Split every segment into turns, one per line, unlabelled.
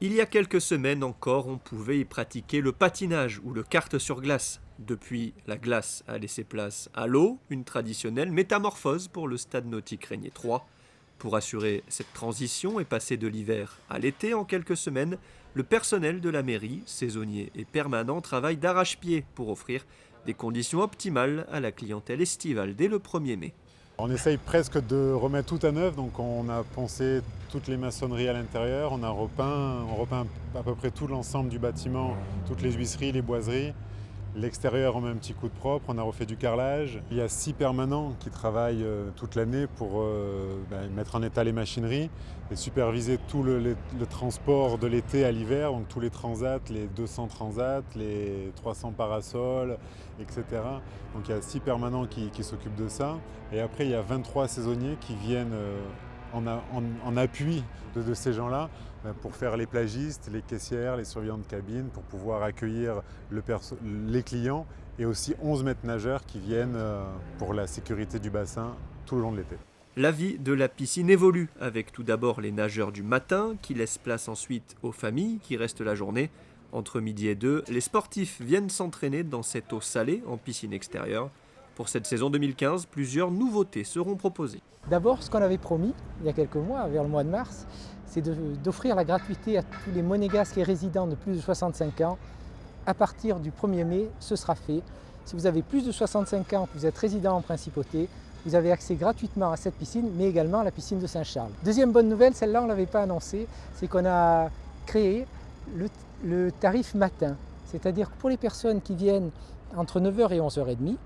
Il y a quelques semaines encore, on pouvait y pratiquer le patinage ou le kart sur glace. Depuis, la glace a laissé place à l'eau, une traditionnelle métamorphose pour le stade nautique Régnier 3. Pour assurer cette transition et passer de l'hiver à l'été en quelques semaines, le personnel de la mairie, saisonnier et permanent, travaille d'arrache-pied pour offrir des conditions optimales à la clientèle estivale dès le 1er mai.
On essaye presque de remettre tout à neuf, donc on a poncé toutes les maçonneries à l'intérieur, on repeint à peu près tout l'ensemble du bâtiment, toutes les huisseries, les boiseries. L'extérieur, on met un petit coup de propre, on a refait du carrelage. Il y a 6 permanents qui travaillent toute l'année pour mettre en état les machineries et superviser tout le transport de l'été à l'hiver, donc tous les transats, les 200 transats, les 300 parasols, etc. Donc il y a 6 permanents qui s'occupent de ça. Et après, il y a 23 saisonniers qui viennent en appui de ces gens-là pour faire les plagistes, les caissières, les surveillants de cabine, pour pouvoir accueillir les clients, et aussi 11 maîtres nageurs qui viennent pour la sécurité du bassin tout le long de l'été.
La vie de la piscine évolue, avec tout d'abord les nageurs du matin qui laissent place ensuite aux familles qui restent la journée. Entre midi et 2, les sportifs viennent s'entraîner dans cette eau salée en piscine extérieure. Pour cette saison 2015, plusieurs nouveautés seront proposées.
D'abord, ce qu'on avait promis il y a quelques mois, vers le mois de mars, c'est d'offrir la gratuité à tous les monégasques et résidents de plus de 65 ans. À partir du 1er mai, ce sera fait. Si vous avez plus de 65 ans, que vous êtes résident en principauté, vous avez accès gratuitement à cette piscine, mais également à la piscine de Saint-Charles. Deuxième bonne nouvelle, celle-là on ne l'avait pas annoncée, c'est qu'on a créé le tarif matin. C'est-à-dire que pour les personnes qui viennent entre 9h et 11h30,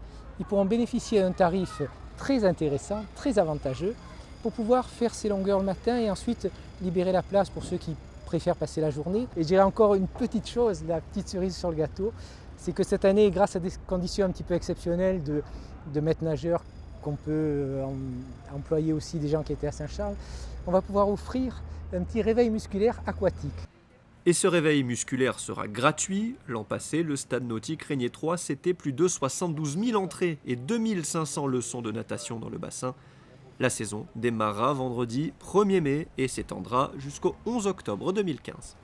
ils pourront bénéficier d'un tarif très intéressant, très avantageux, pour pouvoir faire ces longueurs le matin et ensuite libérer la place pour ceux qui préfèrent passer la journée. Et je dirais encore une petite chose, la petite cerise sur le gâteau, c'est que cette année, grâce à des conditions un petit peu exceptionnelles de maîtres nageurs, qu'on peut employer aussi des gens qui étaient à Saint-Charles, on va pouvoir offrir un petit réveil musculaire aquatique.
Et ce réveil musculaire sera gratuit. L'an passé, le stade nautique Régnier 3, c'était plus de 72 000 entrées et 2 500 leçons de natation dans le bassin. La saison démarrera vendredi 1er mai et s'étendra jusqu'au 11 octobre 2015.